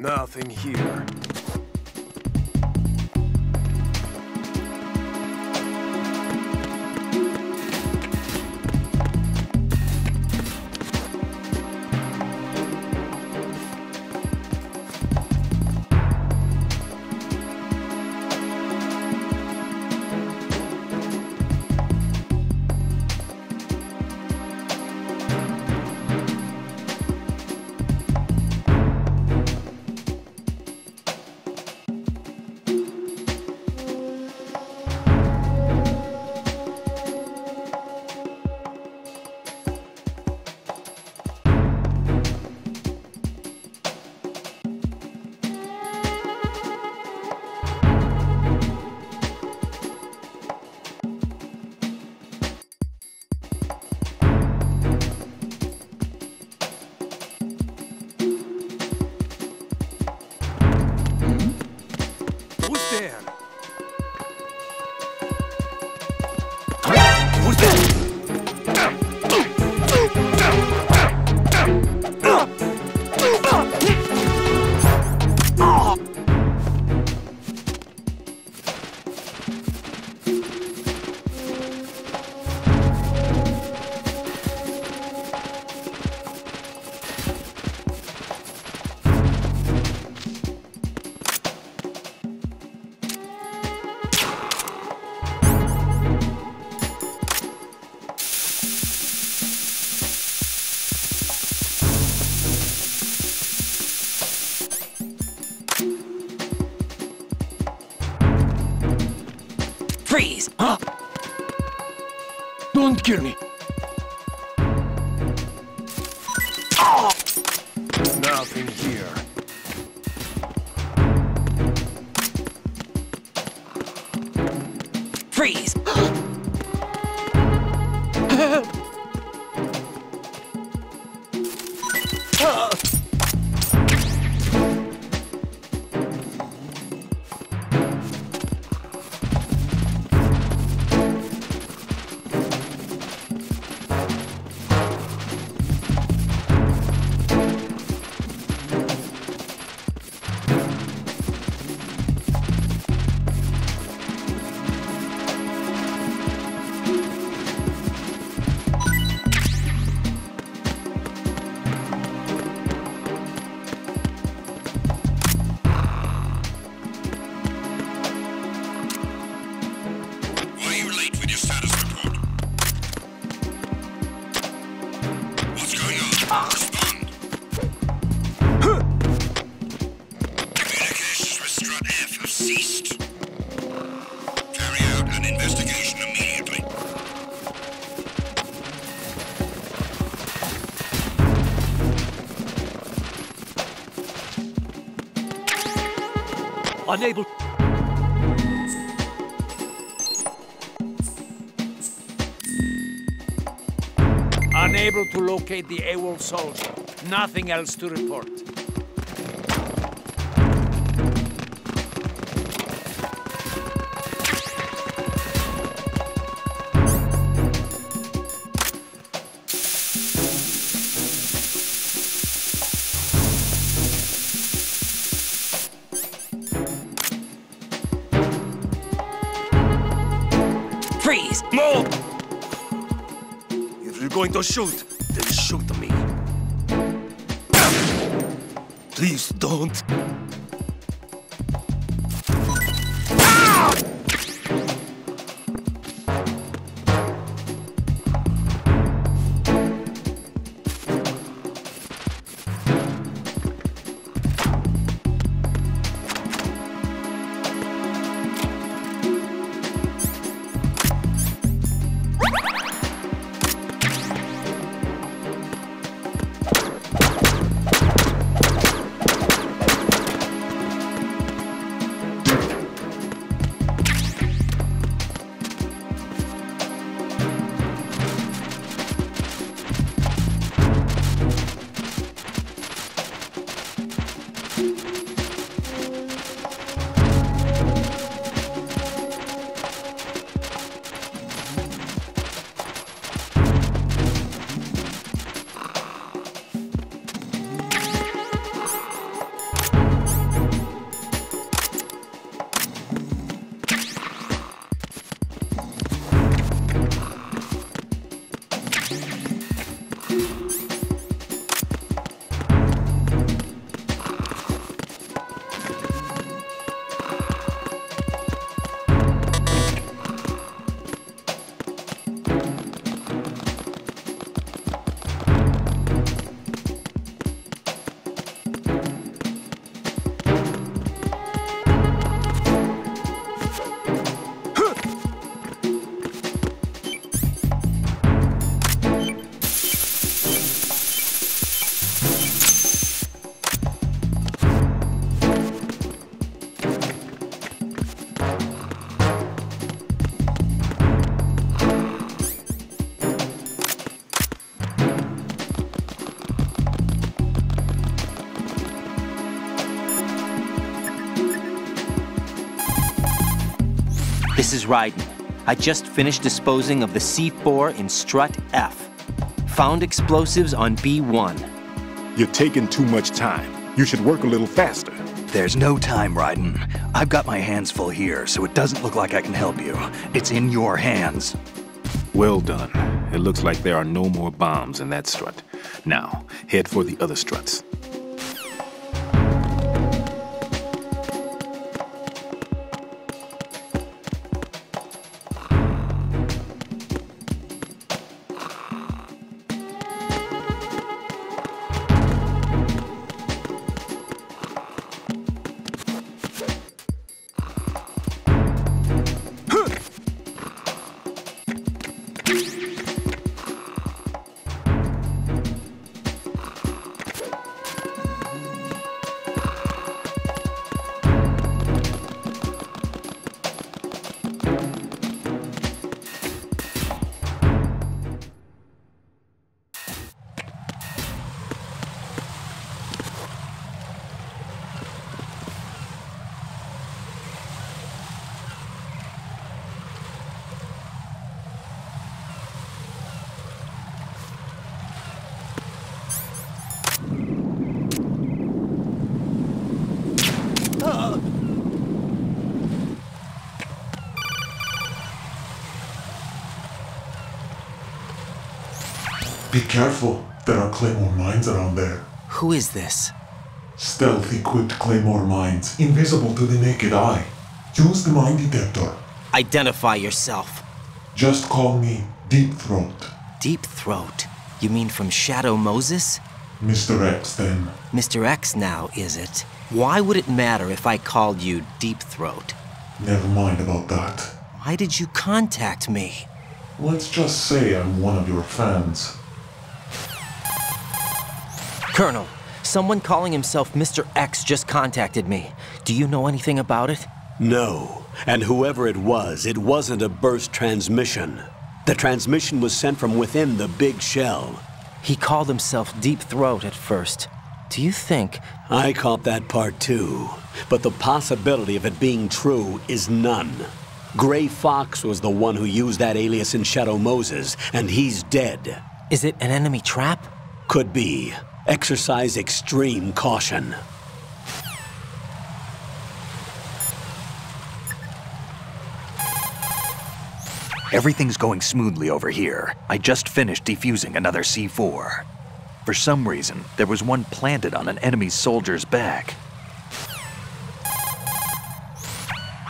Nothing here. Freeze! Huh? Don't kill me! Oh! Nothing here. Freeze! Unable. Unable to locate the AWOL soldier. Nothing else to report. Freeze! No! If you're going to shoot, then shoot me. Please don't. This is Raiden. I just finished disposing of the C4 in strut F. Found explosives on B1. You're taking too much time. You should work a little faster. There's no time, Raiden. I've got my hands full here, so it doesn't look like I can help you. It's in your hands. Well done. It looks like there are no more bombs in that strut. Now, head for the other struts. Be careful, there are claymore mines around there. Who is this? Stealth-equipped claymore mines, invisible to the naked eye. Use the mine detector. Identify yourself. Just call me Deep Throat. Deep Throat? You mean from Shadow Moses? Mr. X, then. Mr. X now, is it? Why would it matter if I called you Deep Throat? Never mind about that. Why did you contact me? Let's just say I'm one of your fans. Colonel, someone calling himself Mr. X just contacted me. Do you know anything about it? No, and whoever it wasn't a burst transmission. The transmission was sent from within the big shell. He called himself Deep Throat at first. Do you think... I caught that part too, but the possibility of it being true is none. Gray Fox was the one who used that alias in Shadow Moses, and he's dead. Is it an enemy trap? Could be. Exercise extreme caution. Everything's going smoothly over here. I just finished defusing another C4. For some reason, there was one planted on an enemy soldier's back.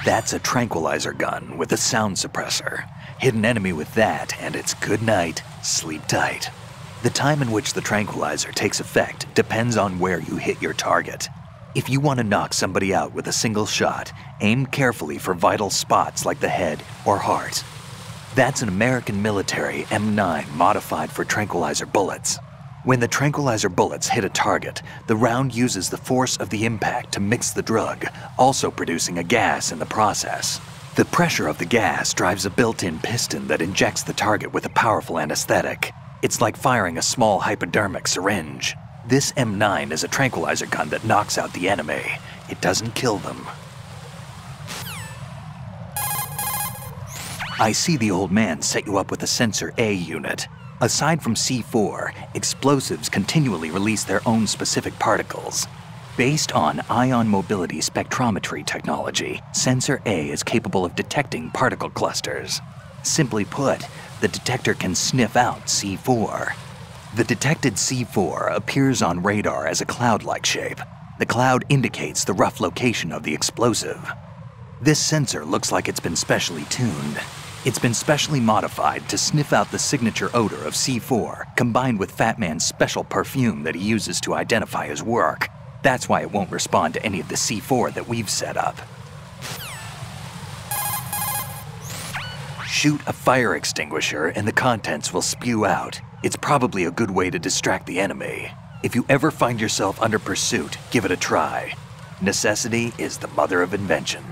That's a tranquilizer gun with a sound suppressor. Hit an enemy with that, and it's good night, sleep tight. The time in which the tranquilizer takes effect depends on where you hit your target. If you want to knock somebody out with a single shot, aim carefully for vital spots like the head or heart. That's an American military M9 modified for tranquilizer bullets. When the tranquilizer bullets hit a target, the round uses the force of the impact to mix the drug, also producing a gas in the process. The pressure of the gas drives a built-in piston that injects the target with a powerful anesthetic. It's like firing a small hypodermic syringe. This M9 is a tranquilizer gun that knocks out the enemy. It doesn't kill them. I see the old man set you up with a Sensor A unit. Aside from C4, explosives continually release their own specific particles. Based on ion mobility spectrometry technology, Sensor A is capable of detecting particle clusters. Simply put, the detector can sniff out C4. The detected C4 appears on radar as a cloud-like shape. The cloud indicates the rough location of the explosive. This sensor looks like it's been specially tuned. It's been specially modified to sniff out the signature odor of C4, combined with Fatman's special perfume that he uses to identify his work. That's why it won't respond to any of the C4 that we've set up. Shoot a fire extinguisher and the contents will spew out. It's probably a good way to distract the enemy. If you ever find yourself under pursuit, give it a try. Necessity is the mother of invention.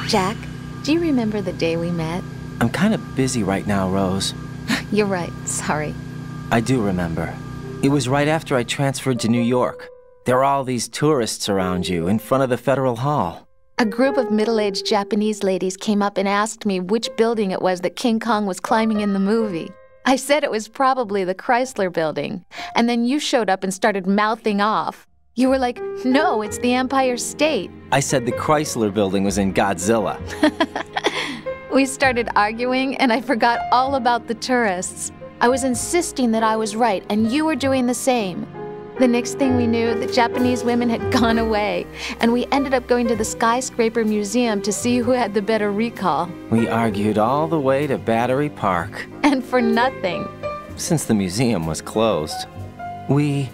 Jack, do you remember the day we met? I'm kind of busy right now, Rose. You're right, sorry. I do remember. It was right after I transferred to New York. There were all these tourists around you in front of the Federal Hall. A group of middle-aged Japanese ladies came up and asked me which building it was that King Kong was climbing in the movie. I said it was probably the Chrysler Building, and then you showed up and started mouthing off. You were like, no, it's the Empire State. I said the Chrysler Building was in Godzilla. We started arguing, and I forgot all about the tourists. I was insisting that I was right, and you were doing the same. The next thing we knew, the Japanese women had gone away, and we ended up going to the Skyscraper Museum to see who had the better recall. We argued all the way to Battery Park. And for nothing. Since the museum was closed, we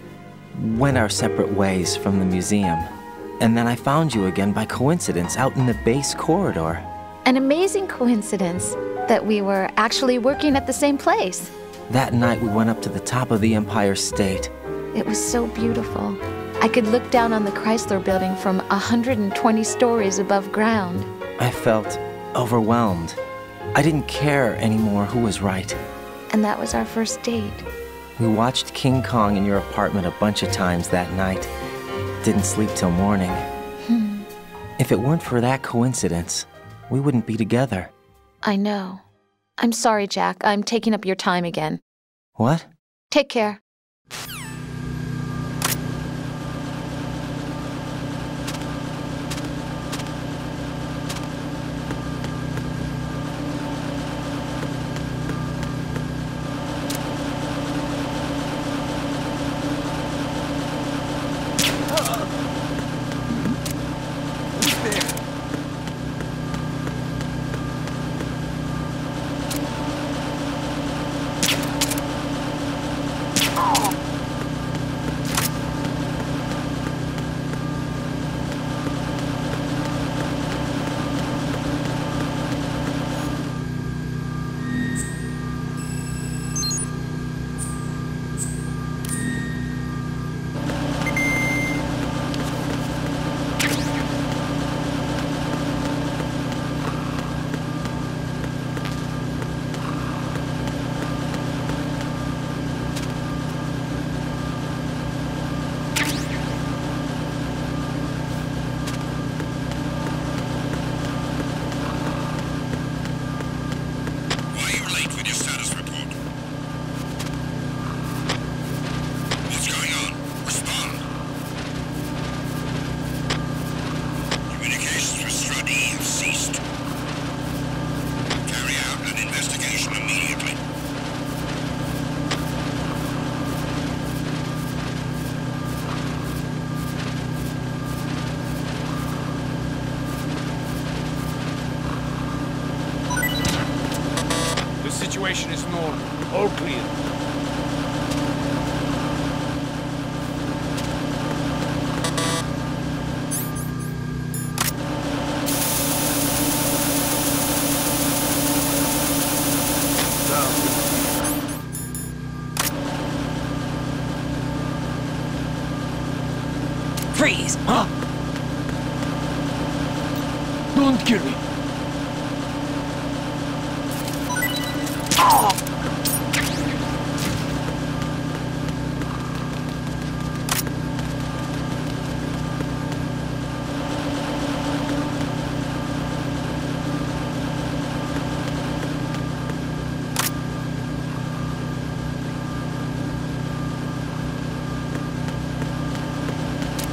went our separate ways from the museum. And then I found you again by coincidence out in the base corridor. An amazing coincidence that we were actually working at the same place. That night we went up to the top of the Empire State. It was so beautiful. I could look down on the Chrysler Building from 120 stories above ground. I felt overwhelmed. I didn't care anymore who was right. And that was our first date. We watched King Kong in your apartment a bunch of times that night. Didn't sleep till morning. If it weren't for that coincidence, we wouldn't be together. I know. I'm sorry, Jack. I'm taking up your time again. What? Take care. Situation is normal. All clear. Freeze! Huh? Don't kill me.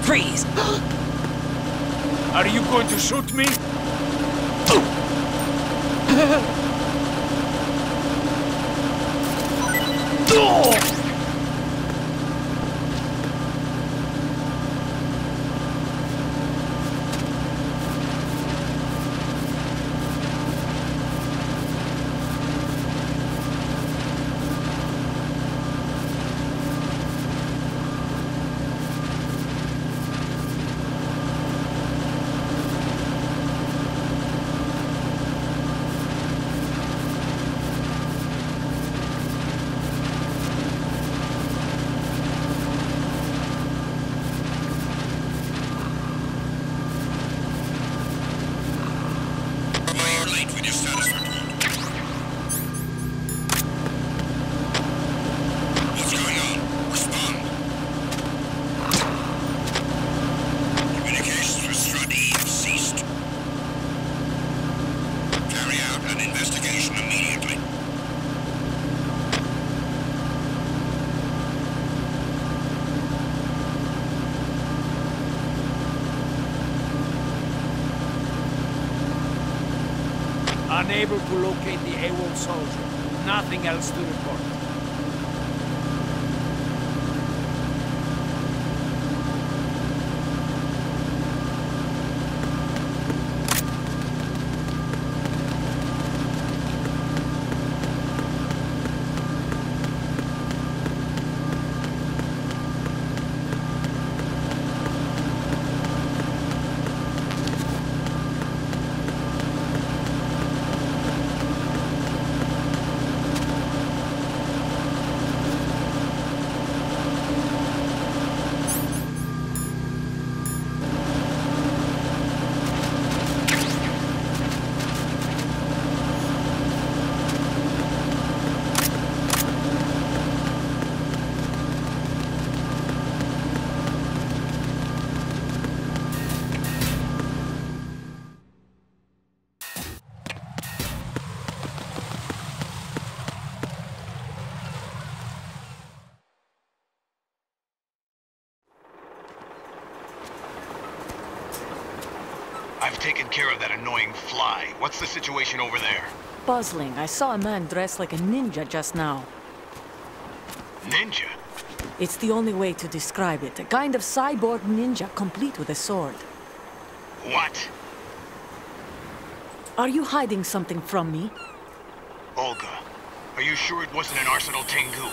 Freeze! Are you going to shoot me? Unable to locate the AWOL soldier. Nothing else to report. I've taken care of that annoying fly. What's the situation over there? Puzzling. I saw a man dressed like a ninja just now. Ninja? It's the only way to describe it. A kind of cyborg ninja, complete with a sword. What? Are you hiding something from me? Olga, are you sure it wasn't an Arsenal Tengu?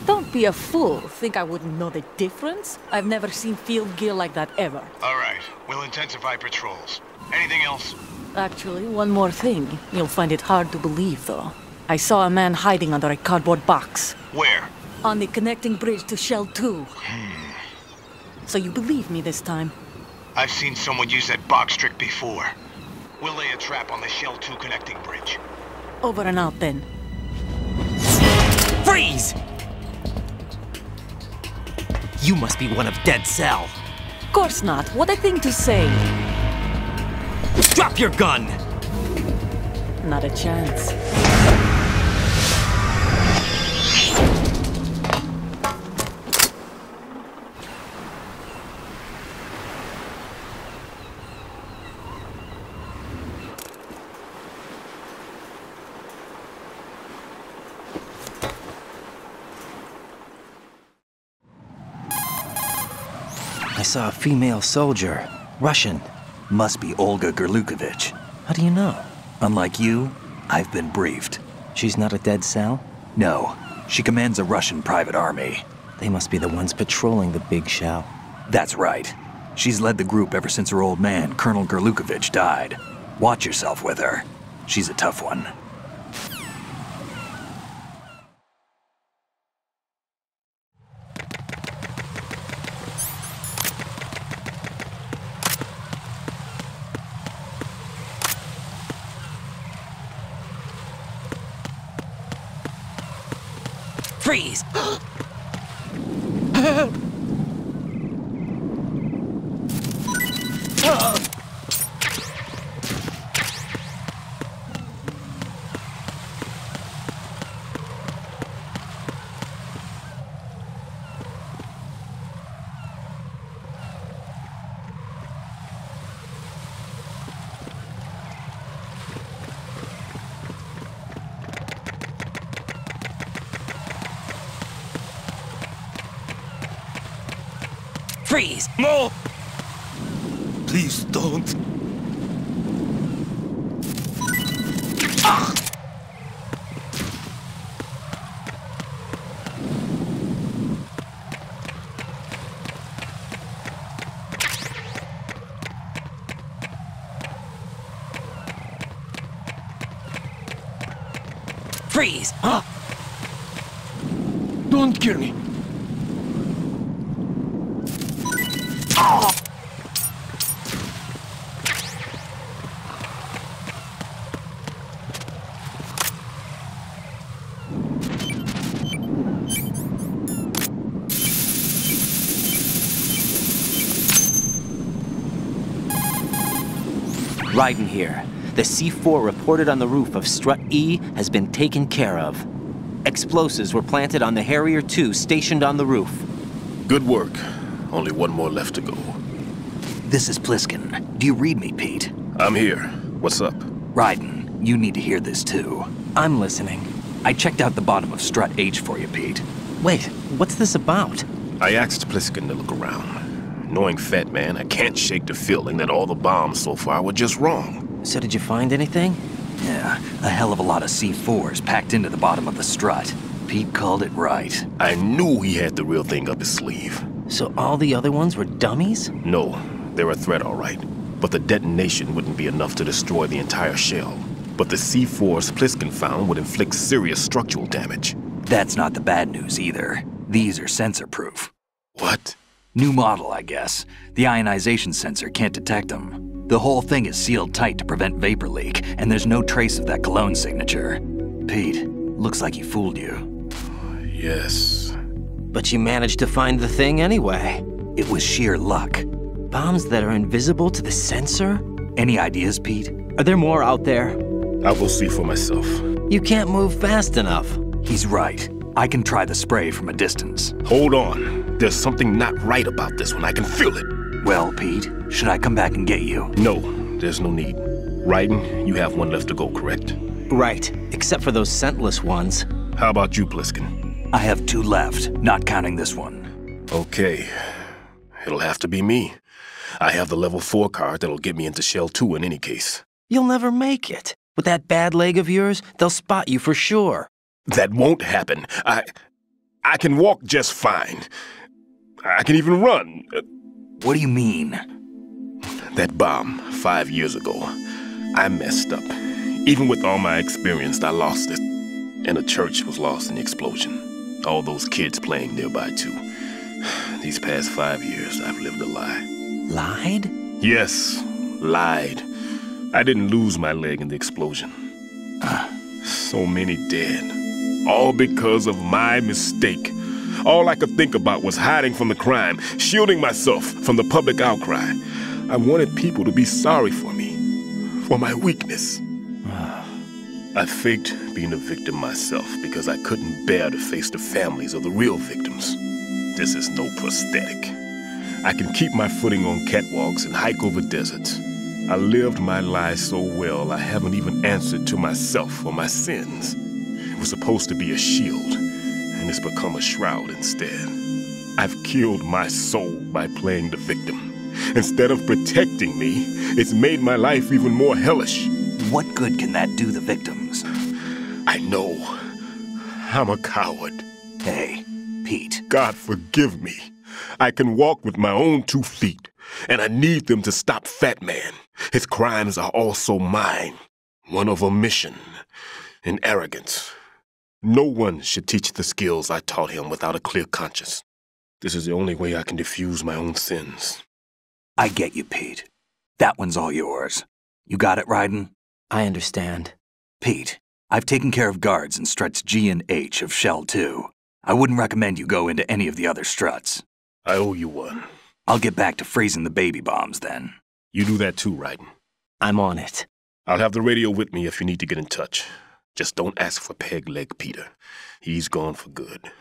Don't be a fool. Think I wouldn't know the difference? I've never seen field gear like that ever. All right, we'll intensify patrols. Anything else? Actually, one more thing. You'll find it hard to believe, though. I saw a man hiding under a cardboard box. Where? On the connecting bridge to Shell 2. So you believe me this time? I've seen someone use that box trick before. We'll lay a trap on the Shell 2 connecting bridge. Over and out, then. Freeze! You must be one of Dead Cell. Course not. What a thing to say. Drop your gun! Not a chance. I saw a female soldier. Russian. Must be Olga Gerlukovich. How do you know? Unlike you, I've been briefed. She's not a Dead Cell? No, she commands a Russian private army. They must be the ones patrolling the big shell. That's right. She's led the group ever since her old man, Colonel Gerlukovich, died. Watch yourself with her. She's a tough one. Freeze! Freeze! No! Please don't. Freeze! Don't kill me. Raiden here. The C4 reported on the roof of Strut E has been taken care of. Explosives were planted on the Harrier 2 stationed on the roof. Good work. Only one more left to go. This is Pliskin. Do you read me, Pete? I'm here. What's up? Raiden, you need to hear this too. I'm listening. I checked out the bottom of Strut H for you, Pete. Wait, what's this about? I asked Pliskin to look around. Knowing Fatman, I can't shake the feeling that all the bombs so far were just wrong. So did you find anything? Yeah, a hell of a lot of C4s packed into the bottom of the strut. Pete called it right. I knew he had the real thing up his sleeve. So all the other ones were dummies? No, they're a threat, all right. But the detonation wouldn't be enough to destroy the entire shell. But the C4s Pliskin found would inflict serious structural damage. That's not the bad news either. These are sensor-proof. What? New model, I guess. The ionization sensor can't detect them. The whole thing is sealed tight to prevent vapor leak, and there's no trace of that cologne signature. Pete, looks like he fooled you. Yes. But you managed to find the thing anyway. It was sheer luck. Bombs that are invisible to the sensor? Any ideas, Pete? Are there more out there? I'll go see for myself. You can't move fast enough. He's right. I can try the spray from a distance. Hold on. There's something not right about this one. I can feel it. Well, Pete, should I come back and get you? No, there's no need. Raiden, you have one left to go, correct? Right, except for those scentless ones. How about you, Pliskin? I have 2 left, not counting this one. Okay. It'll have to be me. I have the level 4 card that'll get me into Shell 2 in any case. You'll never make it. With that bad leg of yours, they'll spot you for sure. That won't happen. I can walk just fine. I can even run. What do you mean? That bomb 5 years ago, I messed up. Even with all my experience, I lost it. And the church was lost in the explosion. All those kids playing nearby, too. These past 5 years, I've lived a lie. Lied? Yes, lied. I didn't lose my leg in the explosion. So many dead. All because of my mistake. All I could think about was hiding from the crime, shielding myself from the public outcry. I wanted people to be sorry for me, for my weakness. I faked being a victim myself because I couldn't bear to face the families of the real victims. This is no prosthetic. I can keep my footing on catwalks and hike over deserts. I lived my life so well I haven't even answered to myself for my sins. It was supposed to be a shield, and it's become a shroud instead. I've killed my soul by playing the victim. Instead of protecting me, it's made my life even more hellish. What good can that do the victims? I know. I'm a coward. Hey, Pete. God forgive me. I can walk with my own 2 feet, and I need them to stop Fatman. His crimes are also mine. One of omission and arrogance. No one should teach the skills I taught him without a clear conscience. This is the only way I can diffuse my own sins. I get you, Pete. That one's all yours. You got it, Raiden? I understand. Pete, I've taken care of guards in struts G and H of Shell 2. I wouldn't recommend you go into any of the other struts. I owe you one. I'll get back to freezing the baby bombs then. You do that too, Raiden. I'm on it. I'll have the radio with me if you need to get in touch. Just don't ask for Peg Leg Peter. He's gone for good.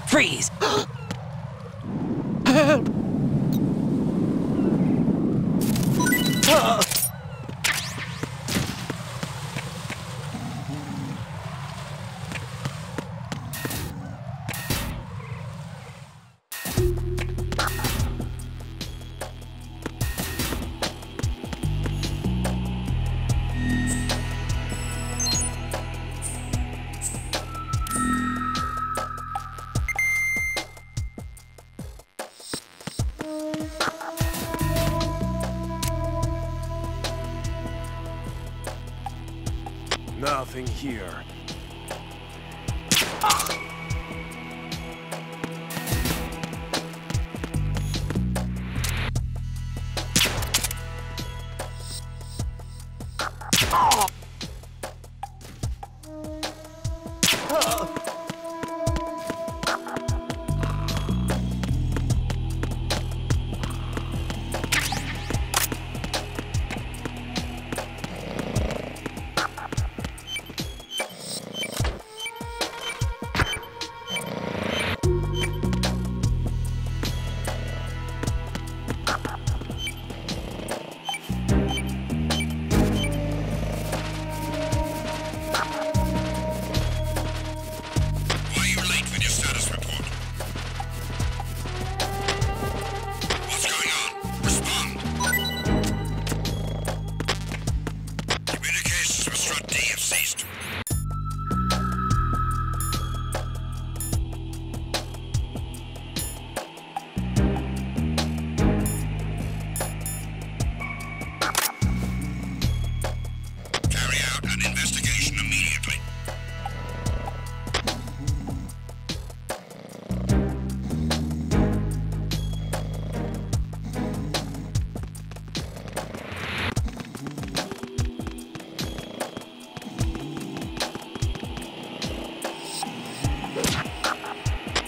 Freeze! Nothing here.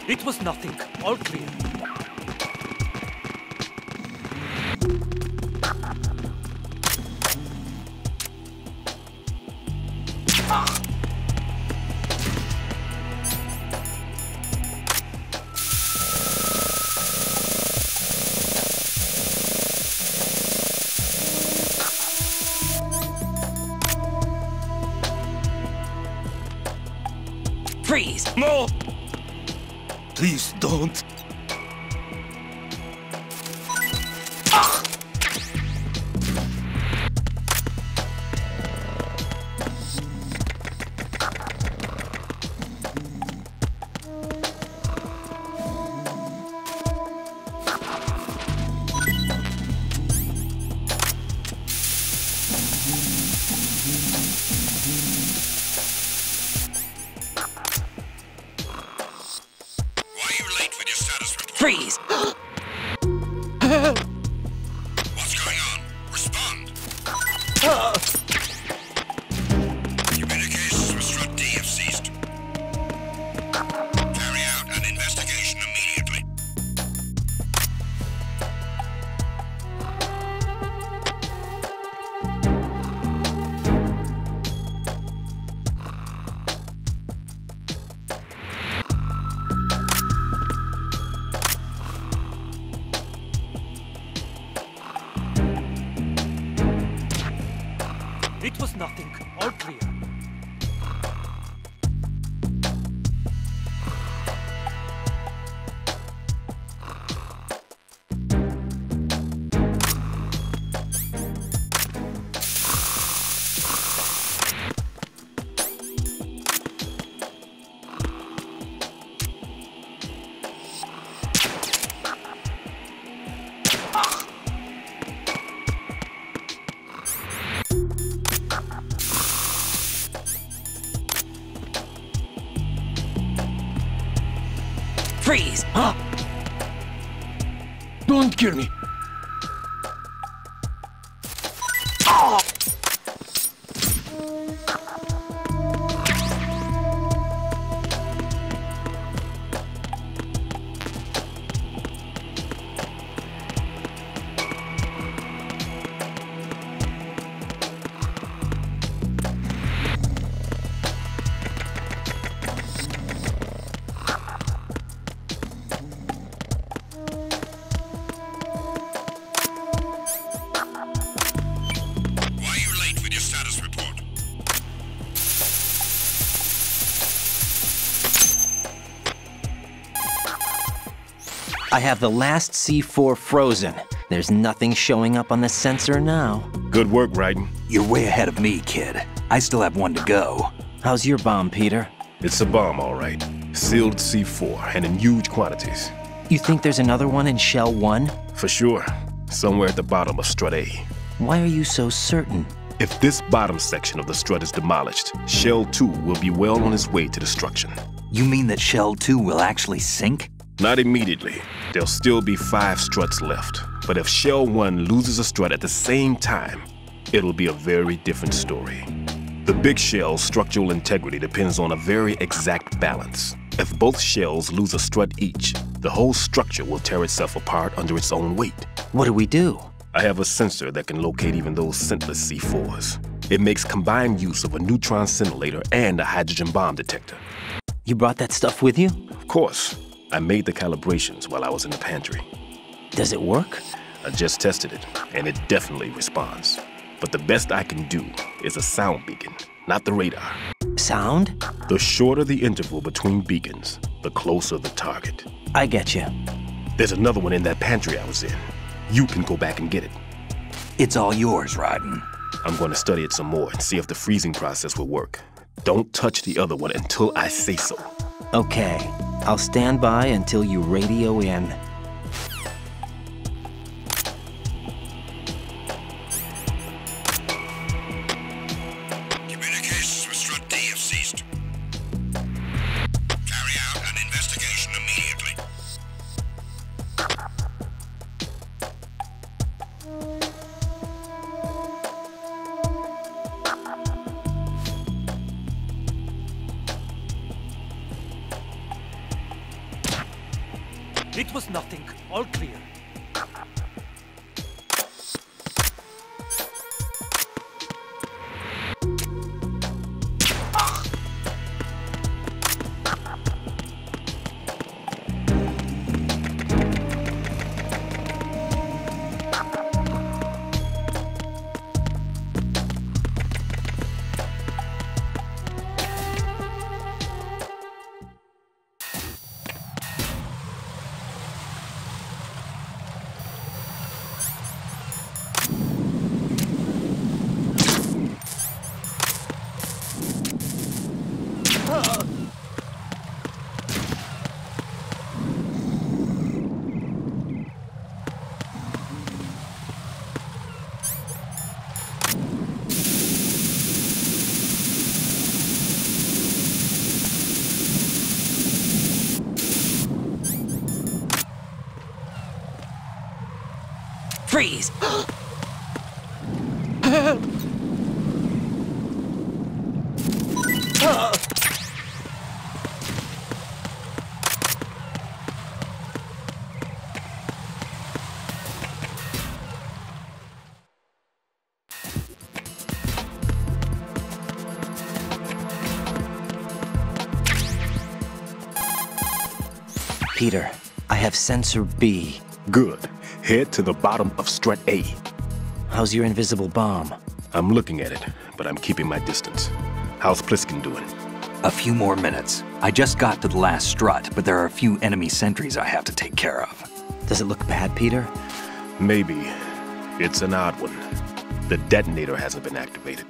It was nothing. All clear. Freeze! No! Please don't. Freeze! What's going on? Respond. Communications with Strut D have ceased. Carry out an investigation immediately. Freeze! Don't kill me. I have the last C4 frozen. There's nothing showing up on the sensor now. Good work, Raiden. You're way ahead of me, kid. I still have one to go. How's your bomb, Peter? It's a bomb, all right. Sealed C4, and in huge quantities. You think there's another one in Shell 1? For sure. Somewhere at the bottom of Strut A. Why are you so certain? If this bottom section of the strut is demolished, Shell 2 will be well on its way to destruction. You mean that Shell 2 will actually sink? Not immediately. There'll still be 5 struts left. But if Shell 1 loses a strut at the same time, it'll be a very different story. The big shell's structural integrity depends on a very exact balance. If both shells lose a strut each, the whole structure will tear itself apart under its own weight. What do we do? I have a sensor that can locate even those scentless C4s. It makes combined use of a neutron scintillator and a hydrogen bomb detector. You brought that stuff with you? Of course. I made the calibrations while I was in the pantry. Does it work? I just tested it, and it definitely responds. But the best I can do is a sound beacon, not the radar. Sound? The shorter the interval between beacons, the closer the target. I get you. There's another one in that pantry I was in. You can go back and get it. It's all yours, Raiden. I'm going to study it some more and see if the freezing process will work. Don't touch the other one until I say so. Okay. I'll stand by until you radio in. Communications with Strut D have ceased. Carry out an investigation immediately. It was nothing. All clear. Freeze! Peter, I have sensor B. Good. Head to the bottom of Strut A. How's your invisible bomb? I'm looking at it, but I'm keeping my distance. How's Pliskin doing? A few more minutes. I just got to the last strut, but there are a few enemy sentries I have to take care of. Does it look bad, Peter? Maybe. It's an odd one. The detonator hasn't been activated.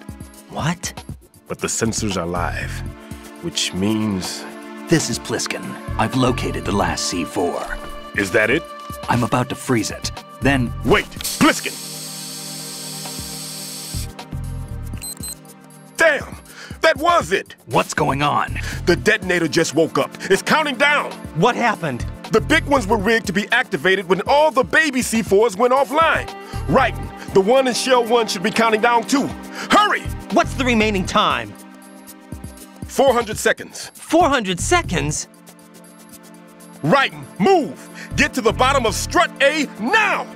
What? But the sensors are live, which means... This is Pliskin. I've located the last C4. Is that it? I'm about to freeze it. Then... Wait! Pliskin! Damn! That was it! What's going on? The detonator just woke up. It's counting down! What happened? The big ones were rigged to be activated when all the baby C4s went offline. Right. The one in Shell 1 should be counting down too. Hurry! What's the remaining time? 400 seconds. 400 seconds? Right. Move! Get to the bottom of strut A now!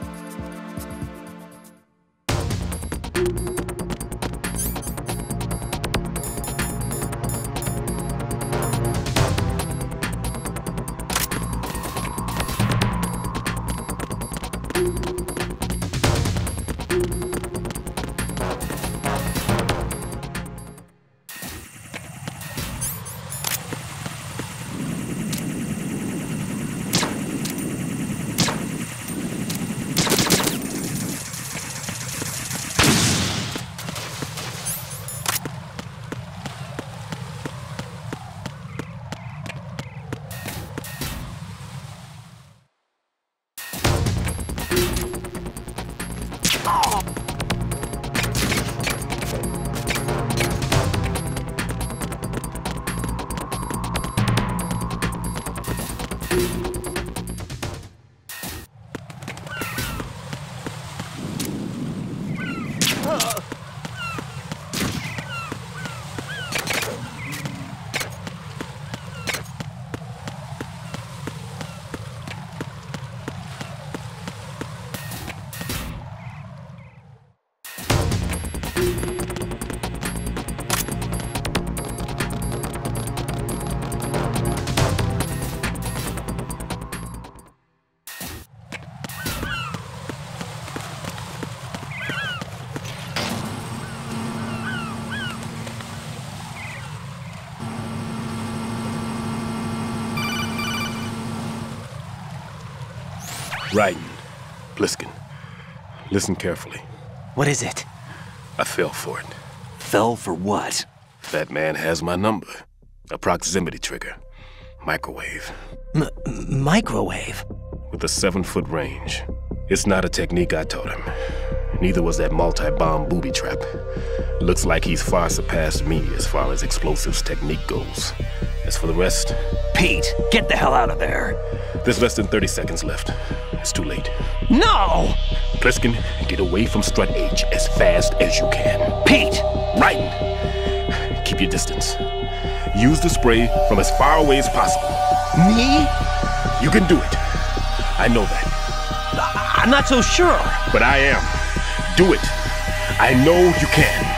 Raiden, Pliskin, listen carefully. What is it? I fell for it. Fell for what? Fatman has my number. A proximity trigger. Microwave. Microwave? With a 7-foot range. It's not a technique I taught him. Neither was that multi-bomb booby trap. Looks like he's far surpassed me as far as explosives technique goes. As for the rest... Pete, get the hell out of there. There's less than 30 seconds left. It's too late. No! Pliskin, get away from Strut H as fast as you can. Pete! Raiden, keep your distance. Use the spray from as far away as possible. Me? You can do it. I know that. I'm not so sure. But I am. Do it. I know you can.